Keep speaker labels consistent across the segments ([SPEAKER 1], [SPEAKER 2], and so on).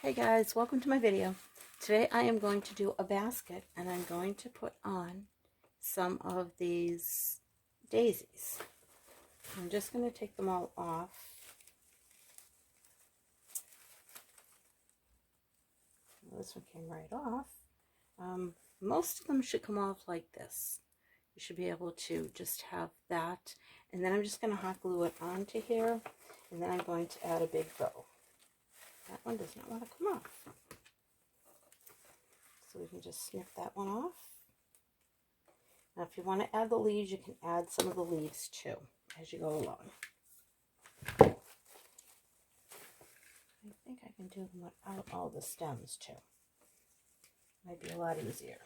[SPEAKER 1] Hey guys, welcome to my video. Today I am going to do a basket and I'm going to put on some of these daisies. I'm just going to take them all off. This one came right off. Most of them should come off like this. You should be able to just have that, and then I'm just going to hot glue it onto here, and then I'm going to add a big bow. That one does not want to come off. So we can just snip that one off. Now if you want to add the leaves, you can add some of the leaves too as you go along. I think I can do them without all the stems too. Might be a lot easier.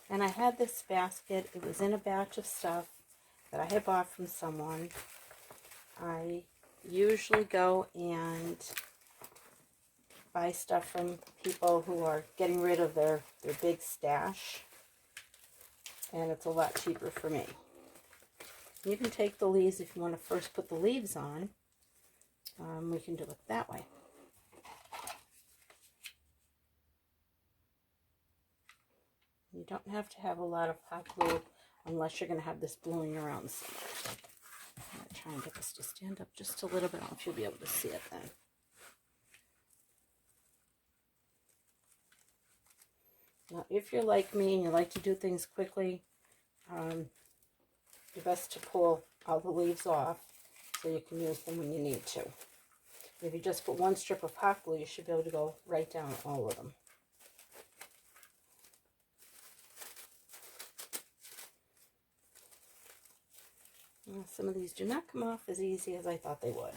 [SPEAKER 1] And I had this basket. It was in a batch of stuff that I had bought from someone. I usually go and buy stuff from people who are getting rid of their big stash, and it's a lot cheaper for me. You can take the leaves if you want to first put the leaves on. We can do it that way. You don't have to have a lot of hot glue unless you're going to have this blowing around somewhere. I'm going to try and get this to stand up just a little bit. I don't know if you'll be able to see it then. Now, if you're like me and you like to do things quickly, it's best to pull all the leaves off so you can use them when you need to. If you just put one strip of hot glue, you should be able to go right down all of them. Now, some of these do not come off as easy as I thought they would.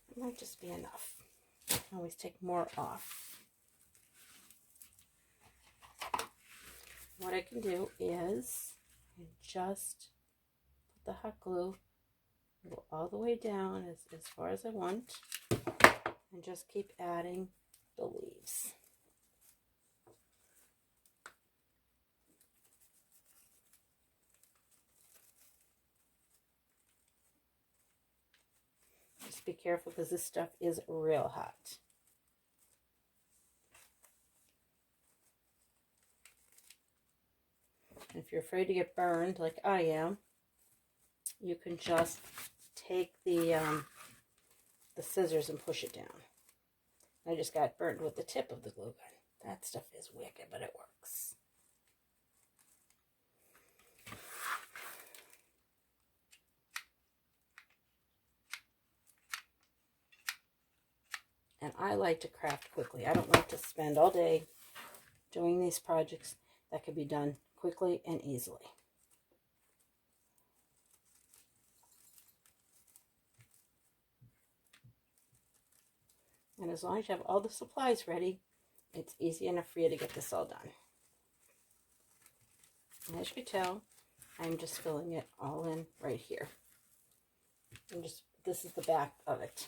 [SPEAKER 1] It might just be enough. I can always take more off. What I can do is just put the hot glue, go all the way down as far as I want, and just keep adding the leaves. Just be careful because this stuff is real hot. If you're afraid to get burned like I am, you can just take the scissors and push it down. I just got burned with the tip of the glue gun. That stuff is wicked, but it works. And I like to craft quickly. I don't like to spend all day doing these projects that can be done quickly and easily. And as long as you have all the supplies ready, it's easy enough for you to get this all done. And as you can tell, I'm just filling it all in right here. And this is the back of it.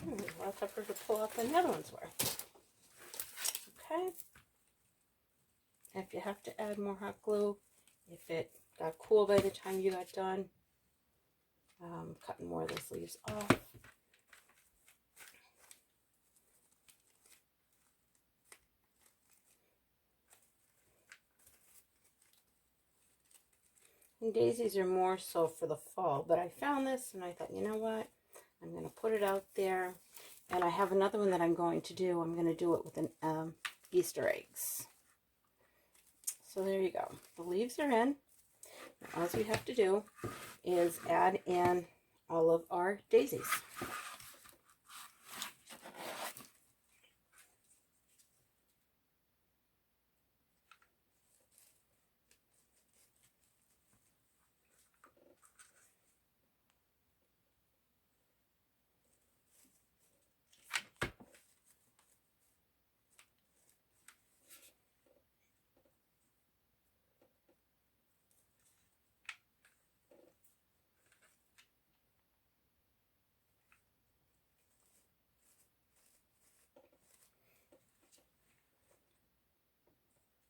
[SPEAKER 1] There's a lot tougher to pull up than the other ones were. Okay. If you have to add more hot glue, if it got cool by the time you got done, cutting more of those leaves off. And daisies are more so for the fall, but I found this and I thought, you know what? I'm going to put it out there. And I have another one that I'm going to do. I'm going to do it with an Easter eggs. So there you go. The leaves are in. Now, all we have to do is add in all of our daisies.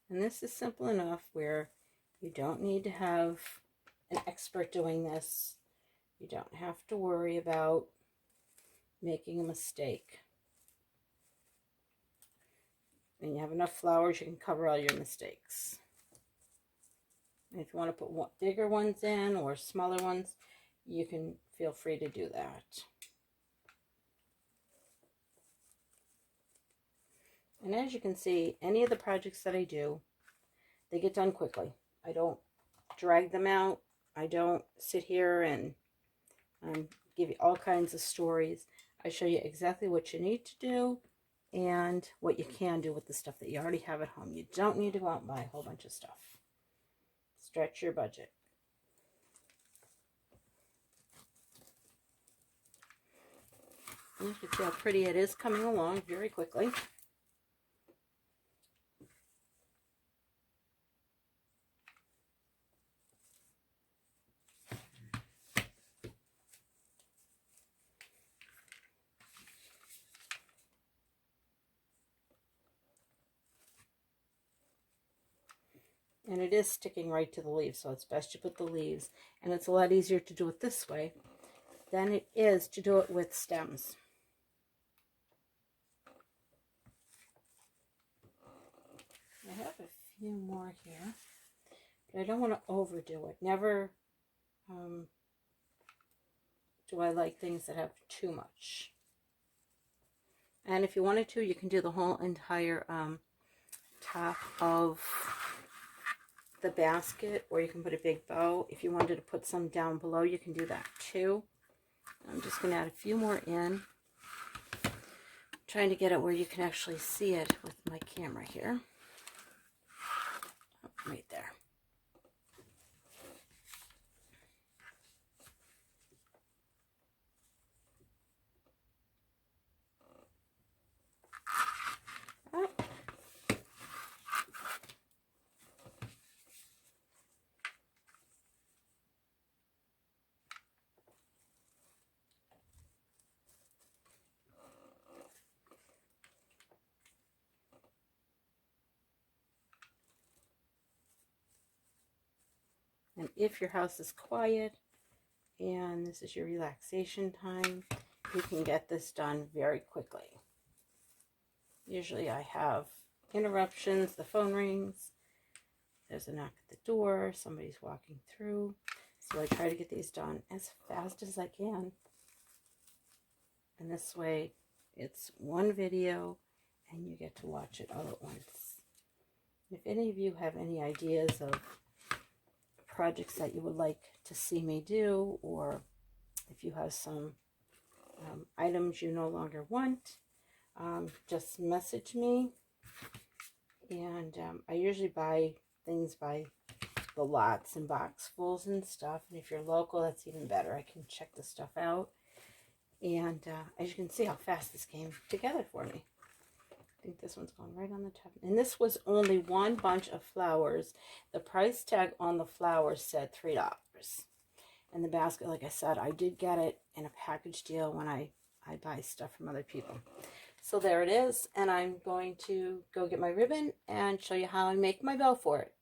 [SPEAKER 1] And this is simple enough where you don't need to have an expert doing this. You don't have to worry about making a mistake. And you have enough flowers, you can cover all your mistakes. And if you want to put bigger ones in or smaller ones, you can feel free to do that. And as you can see, any of the projects that I do, they get done quickly. I don't drag them out. I don't sit here and give you all kinds of stories. I show you exactly what you need to do and what you can do with the stuff that you already have at home. You don't need to go out and buy a whole bunch of stuff. Stretch your budget. And you can see how pretty it is coming along very quickly. And it is sticking right to the leaves, so it's best you put the leaves. And it's a lot easier to do it this way than it is to do it with stems. I have a few more here, but I don't want to overdo it. Never do I like things that have too much. And if you wanted to, you can do the whole entire top of the basket, or you can put a big bow. If you wanted to put some down below, you can do that too. I'm just going to add a few more in. I'm trying to get it where you can actually see it with my camera here. Oh, right there. Oh. And if your house is quiet and this is your relaxation time, you can get this done very quickly. Usually I have interruptions, the phone rings, there's a knock at the door, somebody's walking through. So I try to get these done as fast as I can. And this way it's one video and you get to watch it all at once. If any of you have any ideas of projects that you would like to see me do, or if you have some items you no longer want, just message me. And I usually buy things by the lots and boxfuls and stuff. And if you're local, that's even better. I can check the stuff out. And as you can see how fast this came together for me. I think this one's going right on the top. And this was only one bunch of flowers. The price tag on the flowers said $3. And the basket, like I said, I did get it in a package deal when I buy stuff from other people. So there it is. And I'm going to go get my ribbon and show you how I make my bow for it.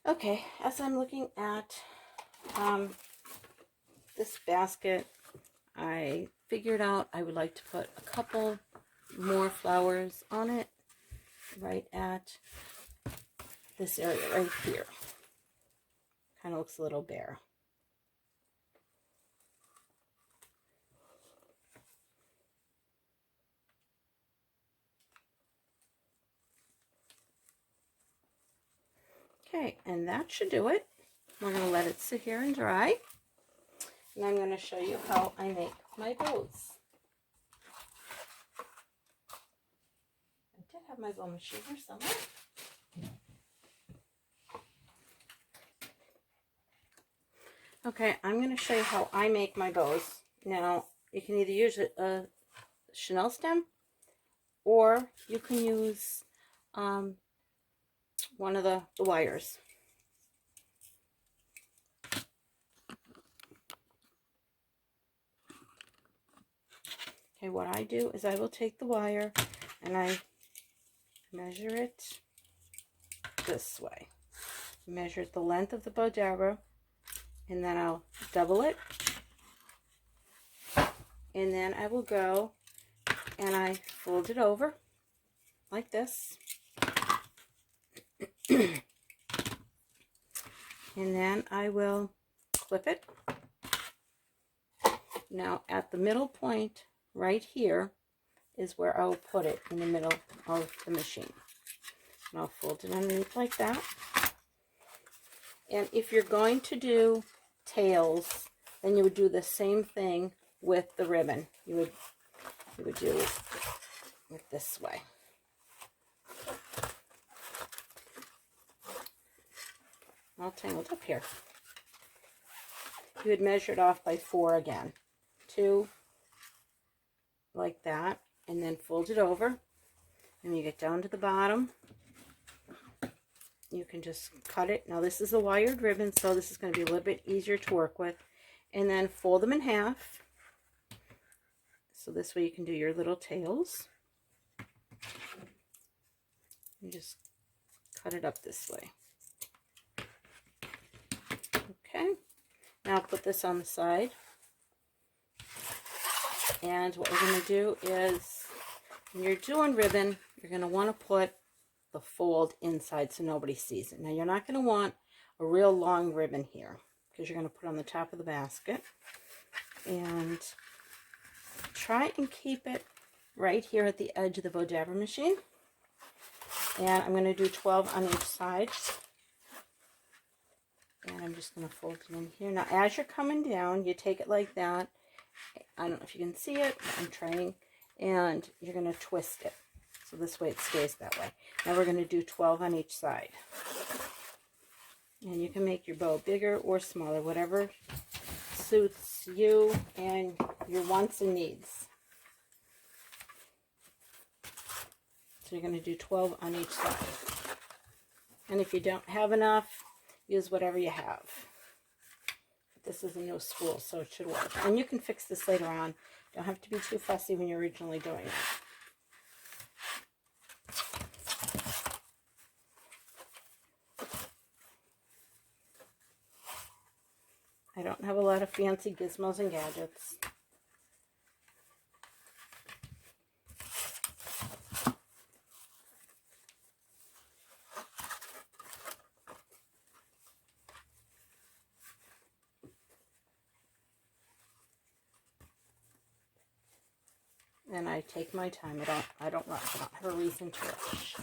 [SPEAKER 1] Okay, as I'm looking at this basket, I figured out I would like to put a couple more flowers on it right at this area right here. Kind of looks a little bare. Okay, and that should do it. We're going to let it sit here and dry. And I'm going to show you how I make my bows. I did have my bow machine here somewhere. Okay, I'm going to show you how I make my bows. Now, you can either use a chenille stem, or you can use one of the wires. Okay, what I do is I will take the wire and I measure it this way. Measure the length of the bow dabber, and then I'll double it, and then I will go and I fold it over like this, and then I will clip it. Now at the middle point right here is where I'll put it, in the middle of the machine. And I'll fold it underneath like that. And if you're going to do tails, then you would do the same thing with the ribbon. You would do it this way. All tangled up here. You would measure it off by 4 again. 2 like that, and then fold it over. And you get down to the bottom, you can just cut it. Now this is a wired ribbon, so this is going to be a little bit easier to work with. And then fold them in half. So this way you can do your little tails. You just cut it up this way. Okay. Now put this on the side. And what we're going to do is, when you're doing ribbon, you're going to want to put the fold inside so nobody sees it. Now you're not going to want a real long ribbon here, because you're going to put it on the top of the basket. And try and keep it right here at the edge of the bow dabber machine. And I'm going to do 12 on each side. And I'm just going to fold it in here. Now as you're coming down, you take it like that. I don't know if you can see it, but I'm trying. And you're going to twist it. So this way it stays that way. Now we're going to do 12 on each side. And you can make your bow bigger or smaller, whatever suits you and your wants and needs. So you're going to do 12 on each side. And if you don't have enough, use whatever you have. This is a new spool, so it should work. And you can fix this later on. Don't have to be too fussy when you're originally doing it. I don't have a lot of fancy gizmos and gadgets. And I take my time. I don't rush. I don't have a reason to rush.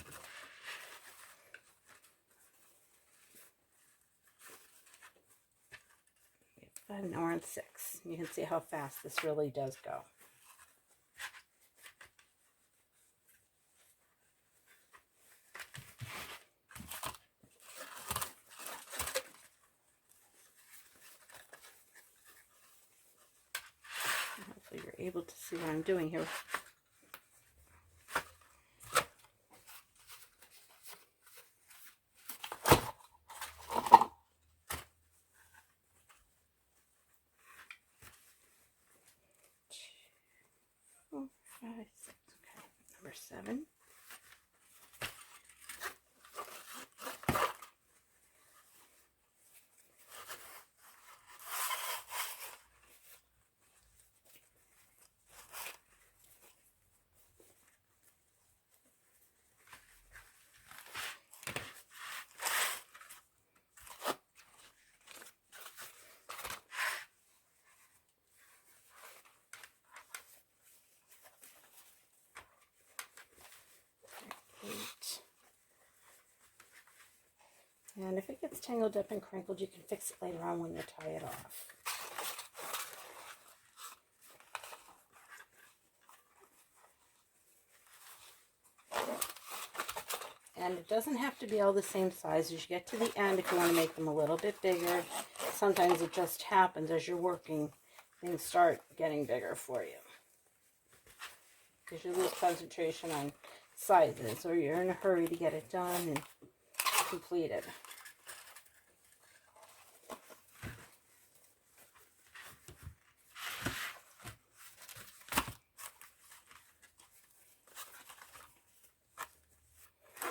[SPEAKER 1] We have 5, now we're on 6. You can see how fast this really does go. Hopefully you're able to see what I'm doing here. Number 7. And if it gets tangled up and crinkled, you can fix it later on when you tie it off. And it doesn't have to be all the same size. As you get to the end, if you want to make them a little bit bigger, sometimes it just happens as you're working, things start getting bigger for you. Because you lose concentration on sizes, or you're in a hurry to get it done and completed.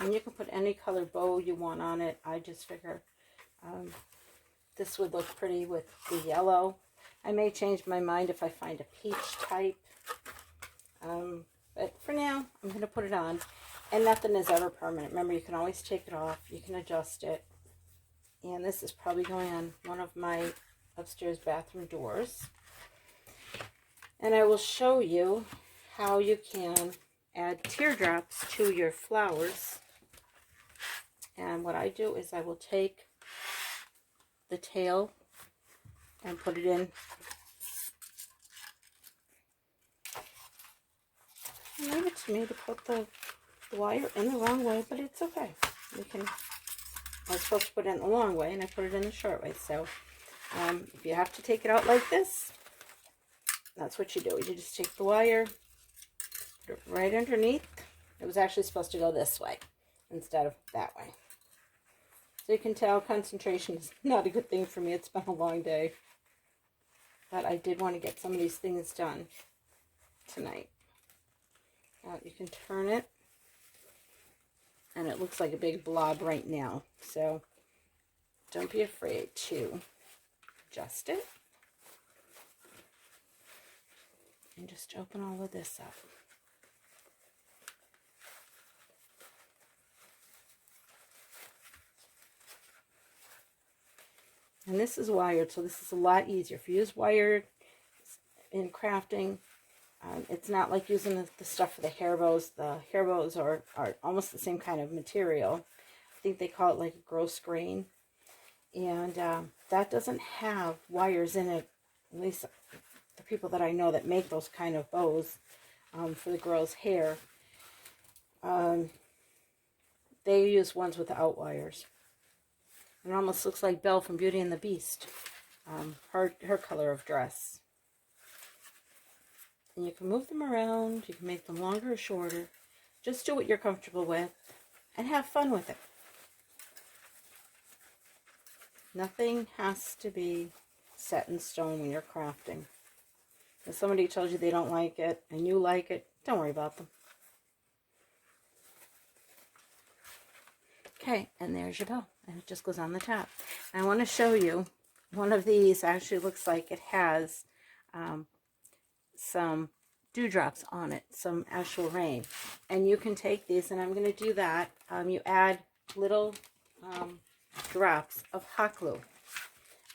[SPEAKER 1] And you can put any color bow you want on it. I just figure this would look pretty with the yellow. I may change my mind if I find a peach type. But for now, I'm going to put it on. And nothing is ever permanent. Remember, you can always take it off. You can adjust it. And this is probably going on one of my upstairs bathroom doors. And I will show you how you can add teardrops to your flowers. And what I do is I will take the tail and put it in. And leave it to me to put the wire in the wrong way, but it's okay. You can. I was supposed to put it in the long way, and I put it in the short way. So if you have to take it out like this, that's what you do. You just take the wire, put it right underneath. It was actually supposed to go this way instead of that way. So you can tell concentration is not a good thing for me. It's been a long day. But I did want to get some of these things done tonight. Now you can turn it. And it looks like a big blob right now. So don't be afraid to adjust it. And just open all of this up. And this is wired, so this is a lot easier. If you use wired in crafting, it's not like using the stuff for the hair bows. The hair bows are almost the same kind of material. I think they call it like a gross grain. And that doesn't have wires in it, at least the people that I know that make those kind of bows for the girls' hair. They use ones without wires. It almost looks like Belle from Beauty and the Beast, her color of dress. And you can move them around, you can make them longer or shorter. Just do what you're comfortable with and have fun with it. Nothing has to be set in stone when you're crafting. If somebody tells you they don't like it and you like it, don't worry about them. Okay, and there's your bow, and it just goes on the top. And I want to show you, one of these actually looks like it has some dewdrops on it, some actual rain. And you can take these, and I'm going to do that. You add little drops of hot glue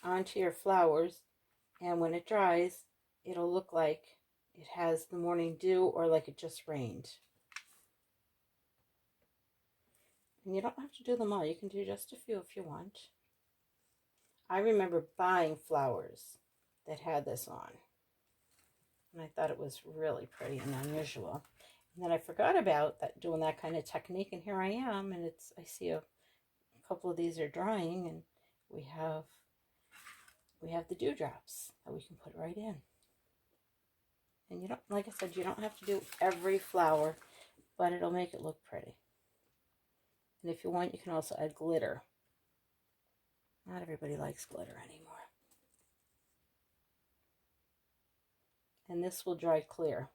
[SPEAKER 1] onto your flowers, and when it dries, it'll look like it has the morning dew or like it just rained. And you don't have to do them all. You can do just a few if you want. I remember buying flowers that had this on. And I thought it was really pretty and unusual. And then I forgot about that, doing that kind of technique. And here I am. And I see a couple of these are drying. And we have the dewdrops that we can put right in. And you don't, like I said, you don't have to do every flower, but it'll make it look pretty. And if you want, you can also add glitter. Not everybody likes glitter anymore. And this will dry clear.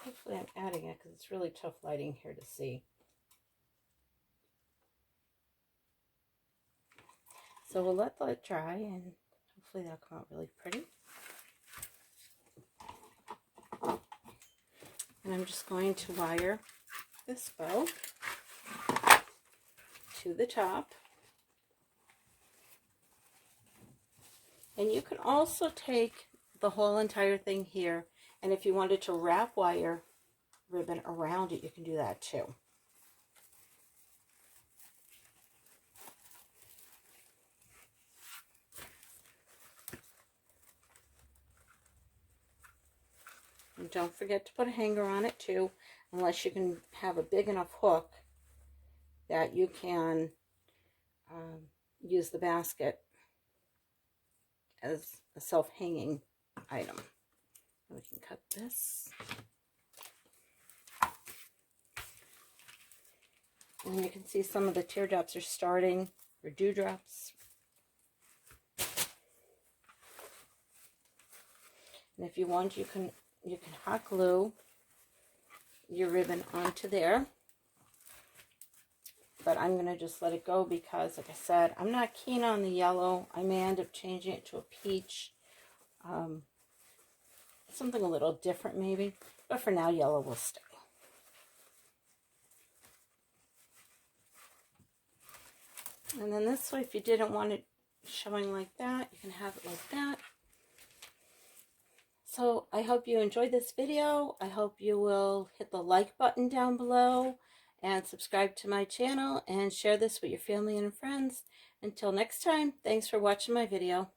[SPEAKER 1] Hopefully I'm adding it because it's really tough lighting here to see. So we'll let that dry, and hopefully that'll come out really pretty. And I'm just going to wire this bow to the top. And you can also take the whole entire thing here, and if you wanted to wrap wire ribbon around it, you can do that too. And don't forget to put a hanger on it too, unless you can have a big enough hook that you can use the basket as a self-hanging item. We can cut this. And you can see some of the teardrops are starting, or dewdrops. And if you want, you can hot glue your ribbon onto there. But I'm going to just let it go because, like I said, I'm not keen on the yellow. I may end up changing it to a peach. Something a little different maybe. But for now, yellow will stay. And then this way, if you didn't want it showing like that, you can have it like that. So I hope you enjoyed this video. I hope you will hit the like button down below and subscribe to my channel and share this with your family and friends. Until next time, thanks for watching my video.